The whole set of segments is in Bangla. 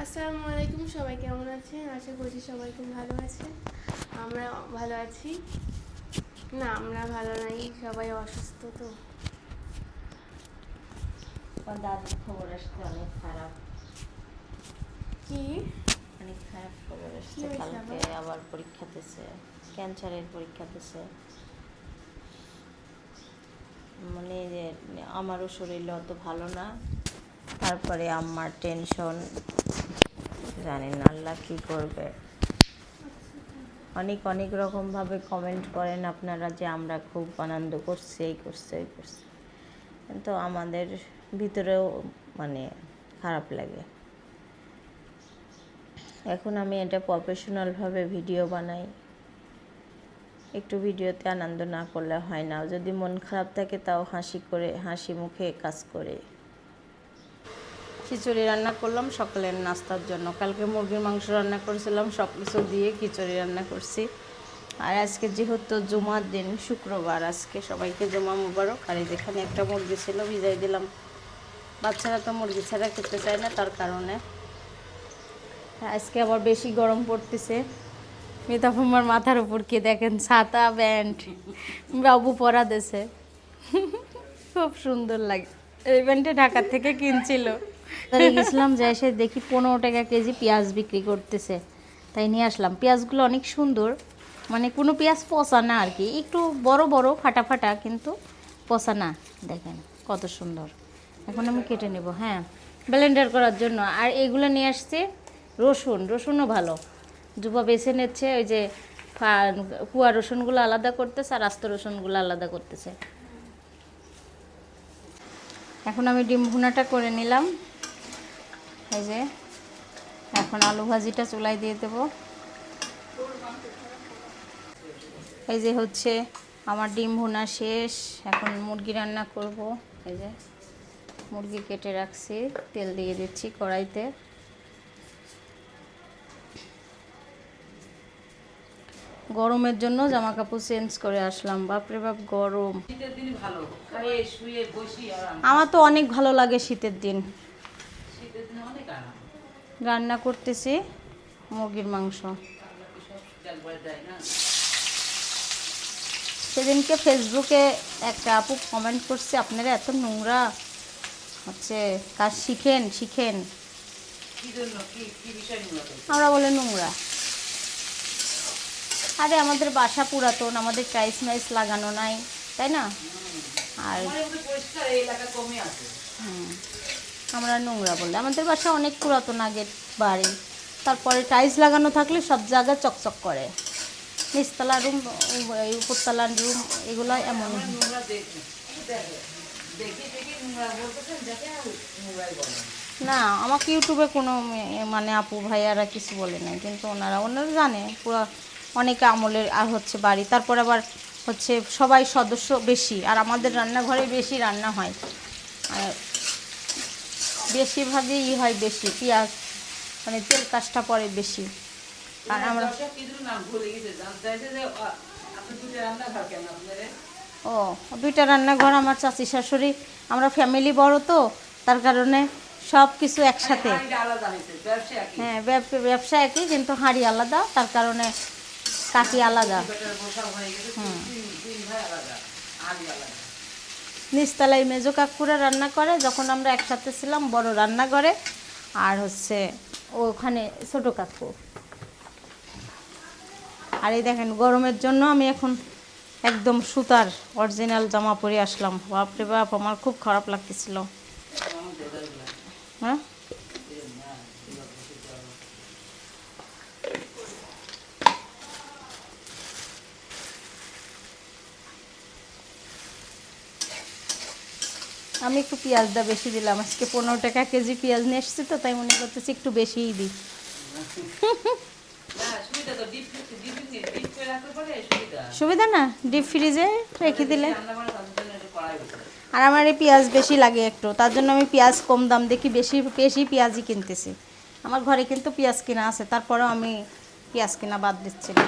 আসসালামু আলাইকুম, সবাই কেমন আছেন? আশা করছি সবাই খুব ভালো আছেন। আমরা ভালো আছি না, আমরা ভালো নাই, সবাই অসুস্থ। তো দাদুর খবর আসছে অনেক খারাপ। কি অনেক খারাপ খবর আসছে, হয়েছে কালকে আবার? আবার পরীক্ষা দিছে, ক্যান্সারের পরীক্ষা দিছে। মানে যে আমারও শরীর অত ভালো না, তারপরে আমার টেনশন, জানি না আল্লাহ কী করবে। অনেক অনেক রকমভাবে কমেন্ট করেন আপনারা যে আমরা খুব আনন্দ করছি, এই করছে এই করছে, কিন্তু আমাদের ভিতরেও মানে খারাপ লাগে। এখন আমি এটা প্রফেশনালভাবে ভিডিও বানাই, একটু ভিডিওতে আনন্দ না করলে হয় না। যদি মন খারাপ থাকে তাও হাসি মুখে কাজ করে। খিচুড়ি রান্না করলাম সকালের নাস্তার জন্য। কালকে মুরগির মাংস রান্না করেছিলাম, সব কিছু দিয়ে খিচুড়ি রান্না করছি। আর আজকে যেহেতু জুমার দিন, শুক্রবার, আজকে সবাইকে জুমা মুবারক। আর যেখানে একটা মুরগি ছিল ভিজাই দিলাম, বাচ্চারা তো মুরগি ছাড়া খেতে চায় না, তার কারণে। আজকে আবার বেশি গরম পড়তেছে। মিতাফুমার মাথার উপর কি দেখেন, ছাতা প্যান্ট বাবু পরা দেছে, খুব সুন্দর লাগে। এই প্যান্টে ঢাকা থেকে কিনছিল। গেছিলাম, যে এসে দেখি 15 টাকা কেজি পেঁয়াজ বিক্রি করতেছে, তাই নিয়ে আসলাম। পেঁয়াজগুলো অনেক সুন্দর, মানে কোনো পেঁয়াজ পচা না আর কি, একটু বড় বড় ফাটা ফাটা, কিন্তু পচা না। দেখেন কত সুন্দর। এখন আমি কেটে নেব, হ্যাঁ, ব্লেন্ডার করার জন্য। আর এগুলো নিয়ে আসছে রসুনও ভালো, যুবা বেছে নিচ্ছে। ওই যে কুয়া রসুনগুলো আলাদা করতেছে আর আস্ত রসুনগুলো আলাদা করতেছে। এখন আমি ডিম ভুনাটা করে নিলাম। এই যে এখন আলু ভাজিটা চুলায় দিয়ে দেব। এই যে হচ্ছে আমার ডিম ভুনা শেষ, এখন মুরগি রান্না করব। এই যে মুরগি কেটে রাখছি, তেল দিয়ে দিচ্ছি কড়াইতে। গরমের জন্য জামা কাপড় চেঞ্জ করে আসলাম। বাপরে বাপ গরম। আমার তো অনেক ভালো লাগে শীতের দিন। রান্না করতেছি মুরগির মাংস। সেদিনকে ফেসবুকে একটা আপু কমেন্ট করছে, আপনারা এত নোংরা হচ্ছে কাজ শিখেন। আমরা বলে নোংরা। আরে আমাদের বাসা পুরাতন, আমাদের টাইলস মাইস লাগানো নাই, তাই না? আর আমরা নোংরা বললে, আমাদের বাসা অনেক পুরাতন, আগের বাড়ি। তারপরে টাইলস লাগানো থাকলে সব জায়গায় চকচক করে। নিচতলা রুম, উপরতলা রুম, এগুলো এমন। না, আমাকে ইউটিউবে কোনো মানে আপু ভাইয়ারা কিছু বলে নাই, কিন্তু ওনারা জানে পুরো অনেক আমলের আর হচ্ছে বাড়ি। তারপর আবার হচ্ছে সবাই সদস্য বেশি, আর আমাদের রান্নাঘরে বেশি রান্না হয়, আর বেশিরভাগই হয় বেশি পেঁয়াজ, মানে তেল কাজটা পড়ে বেশি। আর আমরা ও 2টা রান্নাঘর, আমার চাচি শাশুড়ি, আমরা ফ্যামিলি বড় তো, তার কারণে সব কিছু একসাথে। হ্যাঁ, ব্যবসা একই, কিন্তু হাঁড়ি আলাদা, তার কারণে কাকি আলাদা। নিচতলায় মেজো কাকুরা রান্না করে, যখন আমরা একসাথে ছিলাম বড় রান্নাঘরে, আর হচ্ছে ওখানে ছোট কাকু। আর এই দেখেন গরমের জন্য আমি এখন একদম সুতার অরিজিনাল জামা পরে আসলাম। বাপরে বাপ, আমার খুব খারাপ লাগতেছিল। হ্যাঁ, আমি একটু পেঁয়াজটা বেশি দিলাম। আজকে 15 টাকা কেজি পেঁয়াজ নিয়ে এসেছি, তো তাই মনে করতেছি একটু বেশিই দিই। সুবিধা না, ডিপ ফ্রিজে রেখে দিলে। আর আমার এই পেঁয়াজ বেশি লাগে একটু, তার জন্য আমি পেঁয়াজ কম দাম দেখি বেশি বেশি পেঁয়াজই কিনতেছি। আমার ঘরে কিন্তু পেঁয়াজ কিনা আছে, তারপরেও আমি পেঁয়াজ কিনা বাদ দিচ্ছি না।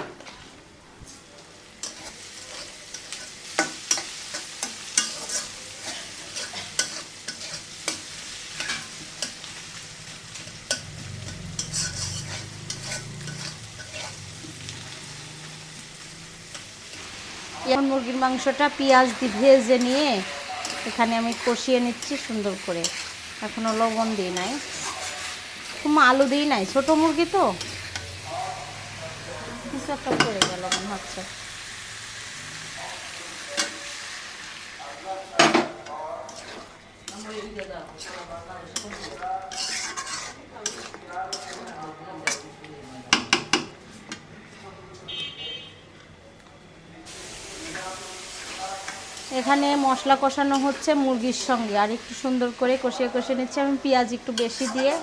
এখন মুরগির মাংসটা পেঁয়াজ দিয়ে ভেজে নিয়ে এখানে আমি কষিয়ে নিচ্ছি সুন্দর করে। এখনও লবণ দিই নাই, আলু দিই নাই, ছোটো মুরগি তো কিছু একটা পড়ে গেল মনে হচ্ছে। এখানে মশলা কষানো হচ্ছে মুরগির সঙ্গে, আর একটু সুন্দর করে কষিয়ে কষিয়ে নিচ্ছি আমি পেঁয়াজ একটু বেশি দিয়ে।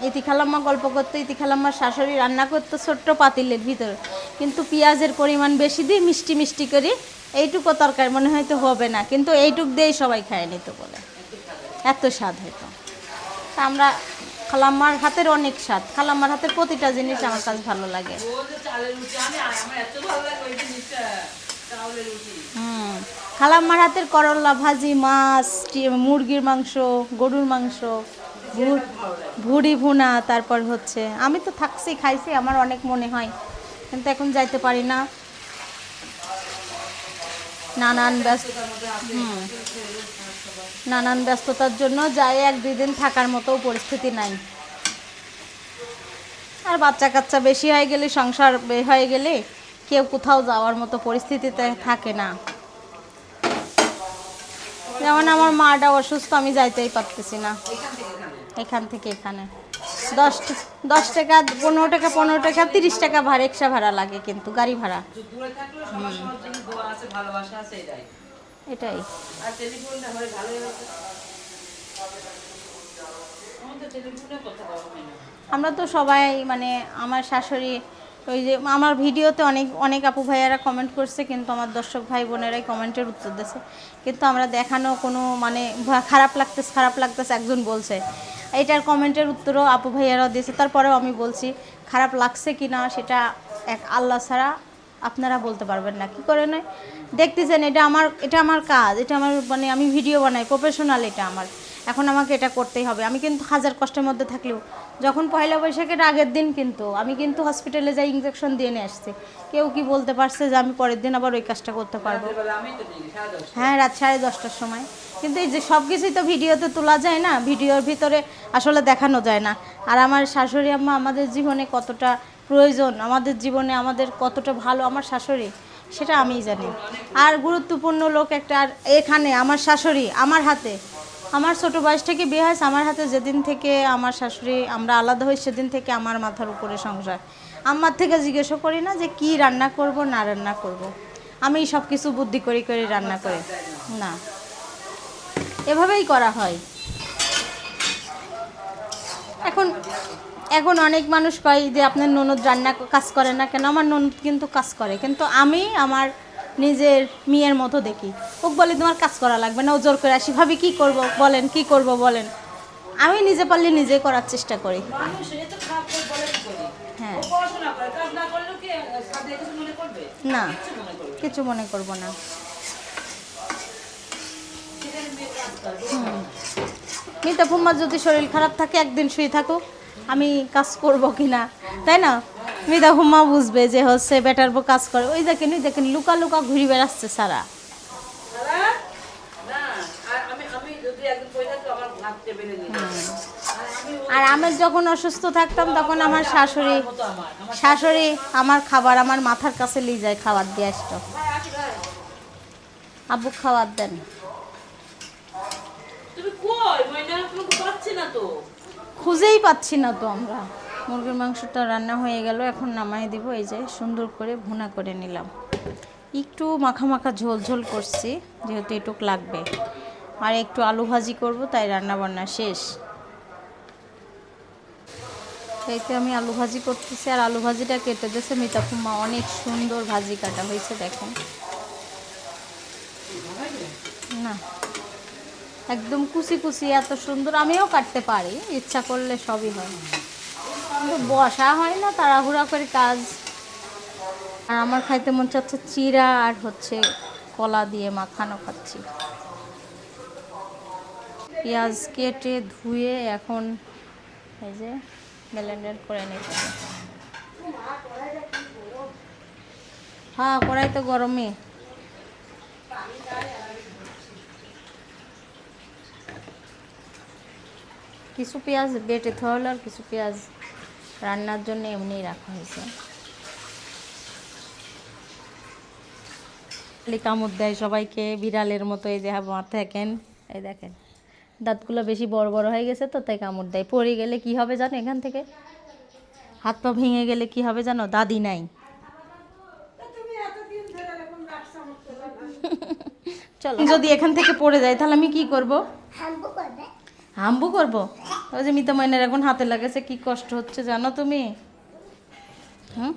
ইতি খালাম্মা গল্প করতে, ইতি খালাম্মার শাশুড়ি রান্না করতো ছোট্ট পাতিলের ভিতরে, কিন্তু পেঁয়াজের পরিমাণ বেশি দিয়ে মিষ্টি মিষ্টি করি। এইটুকু তরকারি মনে হয়তো হবে না, কিন্তু এইটুক দিয়েই সবাই খায় নিত বলে, এত স্বাদ হতো। তা আমরা খালাম্মার হাতের অনেক স্বাদ, খালাম্মার হাতের প্রতিটা জিনিস আমার কাছে ভালো লাগে। খালাম্মার হাতের করলা ভাজি, মাছ, মুরগির মাংস, গরুর মাংস, ভুড়ি ভুনা, তারপর হচ্ছে আমি তো থাকছি খাইছি, আমার অনেক মনে হয়, কিন্তু এখন যাইতে পারি না, নানান ব্যস্ততার জন্য যাই, 1-2 দিন থাকার মতো পরিস্থিতি নাই। আর বাচ্চা কাচ্চা বেশি হয়ে গেলে, সংসার হয়ে গেলে কেউ কোথাও যাওয়ার মতো পরিস্থিতিতে থাকে না। যেমন আমার মাটা অসুস্থ, আমি যাইতেই পারতেছি না এখান থেকে এখানে। 10 টাকা 15 টাকা 30 টাকা ভাড়া, রিক্সা ভাড়া লাগে, কিন্তু গাড়ি ভাড়া এটাই। আমরা তো সবাই মানে আমার শাশুড়ি, ওই যে আমার ভিডিওতে অনেক আপু ভাইয়ারা কমেন্ট করছে, কিন্তু আমার দর্শক ভাই বোনেরাই কমেন্টের উত্তর দিয়েছে, কিন্তু আমরা দেখানো কোনো মানে খারাপ লাগতেছে একজন বলছে, এইটার কমেন্টের উত্তরও আপু ভাইয়ারাও দিয়েছে। তারপরেও আমি বলছি, খারাপ লাগছে কি না সেটা এক আল্লাহ ছাড়া আপনারা বলতে পারবেন না। কি করে নয়, দেখতেছেন এটা আমার কাজ, এটা আমার মানে আমি ভিডিও বানাই প্রফেশনাল, এটা আমার, এখন আমাকে এটা করতেই হবে। আমি কিন্তু হাজার কষ্টের মধ্যে থাকলেও যখন পয়লা বৈশাখের আগের দিন কিন্তু আমি কিন্তু হসপিটালে যাই ইঞ্জেকশন দিয়ে নিয়ে আসছি, কেউ কি বলতে পারছে যে আমি পরের দিন আবার ওই কাজটা করতে পারবো? হ্যাঁ, রাত 10:30টার সময়। কিন্তু এই যে সব কিছুই তো ভিডিওতে তোলা যায় না, ভিডিওর ভিতরে আসলে দেখানো যায় না। আর আমার শাশুড়ি আম্মা আমাদের জীবনে কতটা প্রয়োজন, আমাদের জীবনে আমাদের কতটা ভালো আমার শাশুড়ি, সেটা আমিই জানি। আর গুরুত্বপূর্ণ লোক একটা, আর এখানে আমার শাশুড়ি আমার হাতে, আমার ছোটো বয়স থেকে বিয়ে হয়েছে আমার হাতে, যেদিন থেকে আমার শাশুড়ি আমরা আলাদা হই সেদিন থেকে আমার মাথার উপরে সংসার। আম্মার থেকে জিজ্ঞাসা করি না যে কি রান্না করব না রান্না করব, আমি সব কিছু বুদ্ধি করে রান্না করি না, এভাবেই করা হয়। এখন অনেক মানুষ কয় যে আপনার ননদ রান্না কাজ করে না কেন? আমার ননদ কিন্তু কাজ করে, কিন্তু আমি আমার নিজের মেয়ের মতো দেখি। ও বলে তোমার কাজ করা লাগবে না, ও জোর করে আসি, ভাবি কী করব বলেন, কি করব বলেন, আমি নিজে পারলে নিজে করার চেষ্টা করি। হ্যাঁ, না কিছু মনে করব না। মিতা ফুম্মার যদি শরীর খারাপ থাকে একদিন শুয়ে থাকুক, আমি কাজ করব কি না, তাই না? মিতা ফুম্মা বুঝবে যে হচ্ছে বেটার বউ কাজ করে। ওই দেখেন লুকা লুকা ঘুরে বেড়াচ্ছে সারা। আর আমি যখন অসুস্থ থাকতাম তখন আমার শাশুড়ি আমার খাবার আমার মাথার কাছে নিয়ে যায়, খাবার দিয়ে আসতো, আব্বু খাবার দেন। খুঁজেই পাচ্ছি না তো আমরা। মুরগির মাংসটা রান্না হয়ে গেল, এখন নামাই দিব। এই যে সুন্দর করে ভুনা করে নিলাম, একটু মাখা মাখা ঝোল ঝোল করছি যেহেতু এটুক লাগবে, আর একটু আলু ভাজি করব, তাই রান্না বান্না শেষ। এইতে আমি আলু ভাজি করতেছি, আর আলু ভাজিটা কেটে দিয়েছে মিতা ফুম্মা, অনেক সুন্দর ভাজি কাটা হয়েছে দেখেন, না একদম কুচি কুচি, এত সুন্দর। আমিও কাটতে পারি, ইচ্ছা করলে সবই হয়, কিন্তু বসা হয় না, তাড়াহুড়া করে কাজ। আর আমার খাইতে মন চাচ্ছে চিড়া আর হচ্ছে কলা দিয়ে মাখানো খাচ্ছি। পেঁয়াজ কেটে ধুয়ে এখন এই যে ব্লেন্ডার করে নিতে হবে। হ্যাঁ, কড়াই তো গরমই। কিছু পেঁয়াজ বেটে থোয়া হলো আর কিছু পেঁয়াজ রান্নার জন্য এমনিই রাখা হয়েছে। খালি কামড় দেয় সবাইকে বিড়ালের মতো। এই যে আমার দেখেন, এই দেখেন দাঁতগুলো বেশি বড় বড় হয়ে গেছে তো তাই কামড় দেয়। পড়ে গেলে কি হবে জানো? এখান থেকে হাত পা ভেঙে গেলে কি হবে জানো? দাদি নাই। চলো, যদি এখান থেকে পড়ে যায় তাহলে আমি কি করব? হাম্বু করব? ওই যে মিতা ময়নার এখন হাতে লাগাছে, কি কষ্ট হচ্ছে জানো তুমি? হুম,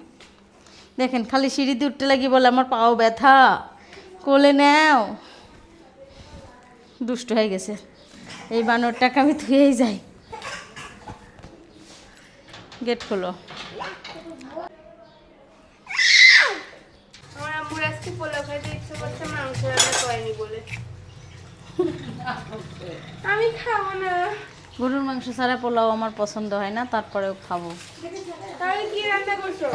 দেখেন খালি সিঁড়ি দিয়ে উঠতে লাগি বলে আমার পাও ব্যথা, কোলে নাও। দুষ্ট হয়ে গেছে। এই বানরটাকে আমি ধুয়েই যাই। গেট খোলো। আমার আম্মুর আজকে পোলাও খাইতে ইচ্ছে করছে, মাংস রান্না করেনি বলে। আমি খাবো না। গরুর মাংস ছাড়া পোলাও আমার পছন্দ হয় না, তারপরেও খাবো। তাহলে কি রান্না করছো?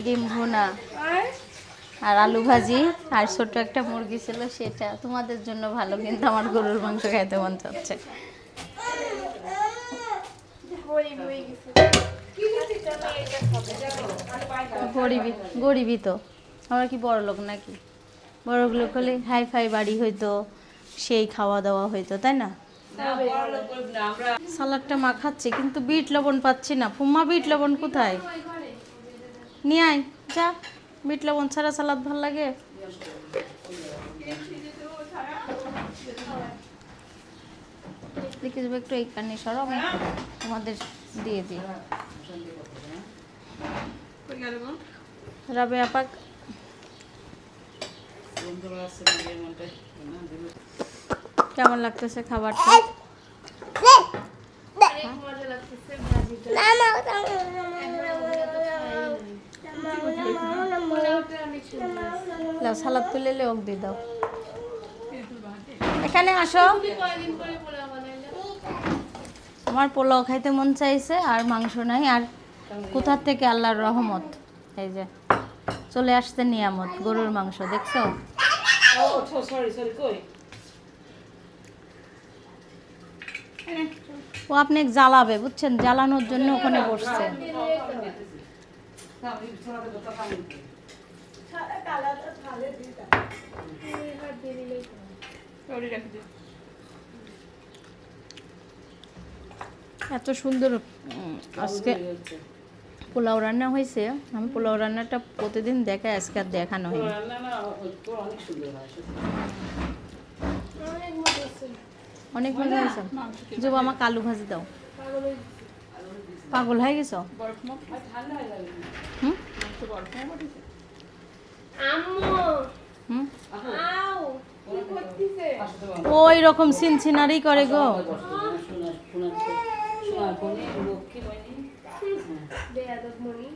ডিম ভুনা আর আর আলু ভাজি আর ছোট একটা মুরগি ছিল সেটা। তোমাদের জন্য ভালো, কিন্তু আমার গরুর মাংস খাইতে মন চাচ্ছে। গরিব হয়ে গেছে। গরিবই গরিবই তো, আমরা কি বড় লোক নাকি? বড় লোক হলে হাই ফাই বাড়ি হইতো, সেই খাওয়া দাওয়া হইতো, তাই না? সালাডটা মাখাচ্ছি কিন্তু বিট লবণ পাচ্ছি না। ফুম্মা, বিট লবণ কোথায়? নিয়ে আয় যা। বিট লবণ ছাড়া সালাদ ভাল লাগে? দেখে যাবে একটু এই কানে সরো, আমি তোমাদের দিয়ে দিই। রাবে আপাক কেমন লাগতেছে খাবারটা? অনেক মজা লাগতেছে ভাজিটা। পোলাওটা অনেক সুন্দর। লাও, সালাদ তুলে ওক দিয়ে দাও। এখানে আসো। তুমি কয়দিন পরে পোলাও বানাইলে? আমার পোলাও খাইতে মন চাইছে আর মাংস নাই। আর কোথার থেকে আল্লাহর রহমত, এই যে চলে আসছে নিয়ামত, গরুর মাংস। দেখছো? ও আপনি জ্বালাবে, বুঝছেন? জ্বালানোর জন্য ওখানে বসছে। এত সুন্দর আজকে পোলাও রান্না হয়েছে। আমি পোলাও রান্নাটা প্রতিদিন দেখাই, আজকে আর দেখানো হয়নি। অনেক মজা হচ্ছে। অনেক মজা হয়েছে। যে আমাকে আলু ভাজি দাও। পাগল হয়ে গেছি। পাগল হয়ে গেছো? হুম আম্মু হুম, আও কি করতেছে? ওই রকম সিনসিনারি করে গো। বেয়াদব মনি।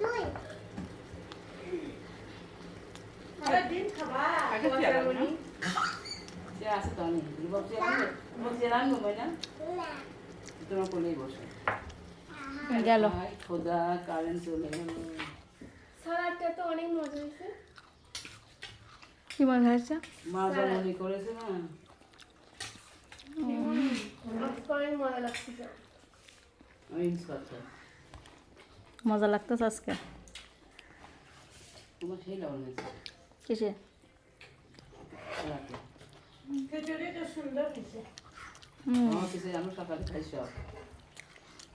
মনি গেল। সালাডটা তো অনেক মজা হয়েছে। কি মনে হয়েছে? অনেক মজা লাগছে। মজা লাগতেছে আজকে। কিসে?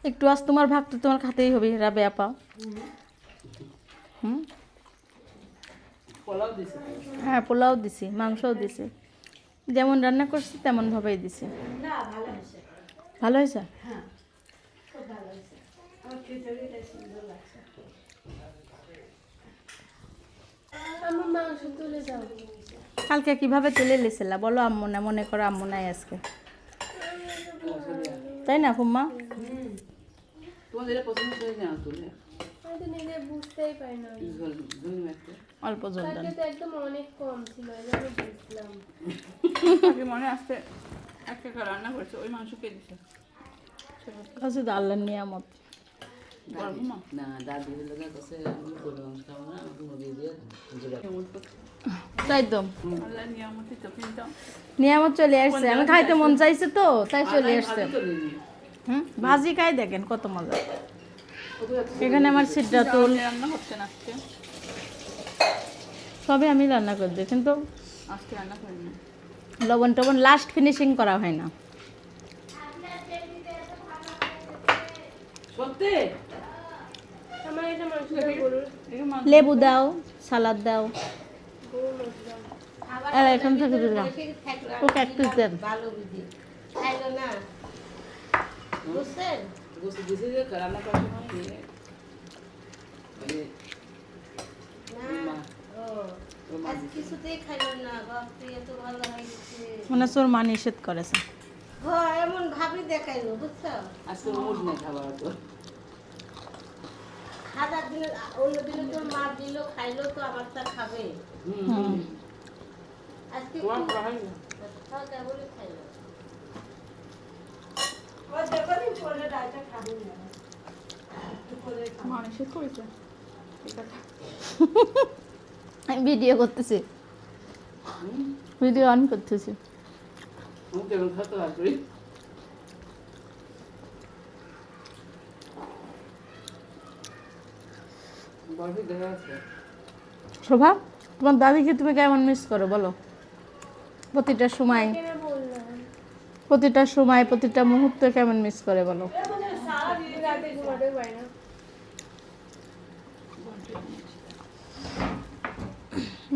একটু আজ তোমার ভাগ তো তোমার খাতেই হবে রাবে আপা। হুম, হ্যাঁ পোলাও দিছি, মাংসও দিছি, যেমন রান্না করছি তেমন ভাবেই দিছি। ভালো হয়েছে? আমার মাংস তুলে যাও। কালকে কিভাবে তুলে লিছিলা বলো? আম্মু না, মনে করো আম্মু নাই আজকে, তাই না ফুম্মা? আমি তো নিজে বুঝতেই পারি না। অল্প জল দেন। কালকে তো একদম অনেক কম ছিল, আমি বুঝলাম। মনে আসছে একটা রান্না করেছে, ওই মাংস কে দিছে? কাছে তো আল্লাহর নিয়ামত। পারবো না। না দাদি হলো না কাছে আমি গরু মাংস খাবো না আমাকে মুরগি দিয়ে জোড়া তাই তো আল্লাহ নিয়ামতি তো কিন্তু নিয়ামত চলে আসছে, আমি খাইতে মন চাইছে তো তাই চলে আসছে। ভাজি খাই দেখেন কত মজা। এখানে আমার সিদ্ধাতুল রান্না হচ্ছে না আজকে। সবই আমি রান্না করে দিই, কিন্তু আজকে রান্না করিনি। লবণ টবণ লাস্ট ফিনিশিং করা হয় না। সত্যি আমার এটা মাংসটা গরুর লেবু দাও, সালাদ দাও, গরুর মাংস দাও। আর এখন থেকে দিলাম ওকে এক পিস দেন। গোসল দিয়েছে যে রান্না করার সময় মানে কিছুতেই খাইল না বাপরে, এত ভালো হয়ে গেছে। মানে তোর মা নিষেধ করেছে। এমন ভাবি দেখাইলো, বুঝছো? আজকে মুড নেই খাবার তো খাদার দিনে অন্য দিনে তোর মা দিল খাইলো, তো আমার তা খাবে। আজকে তোমার খাওয়া হয় না খাওয়া বলে খাইলো। মানুষে করেছে ঠিক আছে। আমি ভিডিও করতেছি, ভিডিও অন করতেছি। আমি কেমন খাতে পারি বরফি দেখা আছে শোভা, তোমার দাদিকে তুমি কেমন মিস করো বলো? প্রতিটা সময়, কেন বললাম প্রতিটা সময়, প্রতিটা মুহূর্তে কেমন মিস করে বলো? রাতে ঘুমাতে পারি না।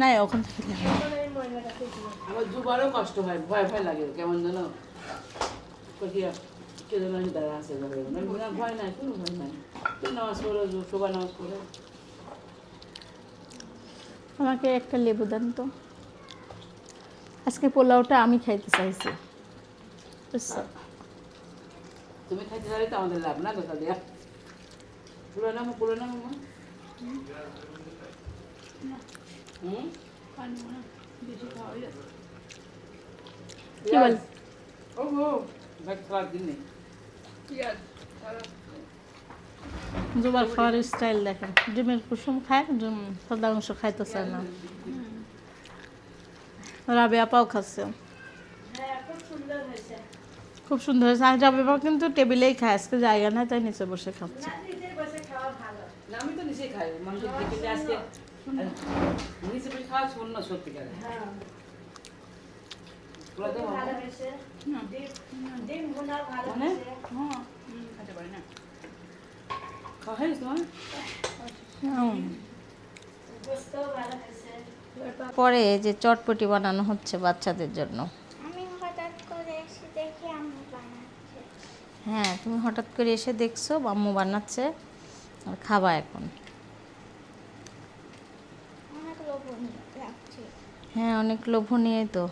না ওখান থেকে দিলাম। তখন আমি ময়লাটা খেয়েছিলাম। আমার দুবারও কষ্ট হয়, ভয় ভয় লাগে কেমন যেন কোথায় কে যেন দাঁড়া আছে ভয় নাই, কোনো ভয় নাই। তুই নামাজ পড়ো, সবাই নামাজ পড়ে। আমাকে একটা লেবু দেন তো। আজকে পোলাওটা আমি খাইতে চাইছি, বুঝছো? তুমি খাইতে যাবে তো আমাদের লাভ না কোথা দিয়া পুরো না মামা পানি মনে হয় বেশি খাওয়া হয়ে যাচ্ছে। কি বল? ও হো ভাই খাওয়ার দিন নেই পেঁয়াজ জোবার খাওয়ার স্টাইল দেখেন, ডিমের কুসুম খায়, সাদা অংশ খাইতে চায় না। রাবেয়া পাও খাচ্ছে, খুব সুন্দর হয়েছে। আর রাবেয়া কিন্তু টেবিলেই খায়, আজকে জায়গা নাই তাই নিচে বসে খাচ্ছে। না আমি তো নিচে খাই মাংস দেখে আজকে নিচে বসে খাওয়া শূন্য সত্যিকার পুরো তো মানে মানে খেতে পারি না। খাওয়া হয়েছে তোমার পরে এই যে চটপটি বানানো হচ্ছে বাচ্চাদের জন্য। আমি হঠাৎ করে এসে দেখি আম্মু বানাচ্ছে। হ্যাঁ, তুমি হঠাৎ করে এসে দেখছো আম্মু বানাচ্ছে আর খাবা এখন। অনেক লোভনীয় লাগছে। হ্যাঁ, অনেক লোভনীয় তো।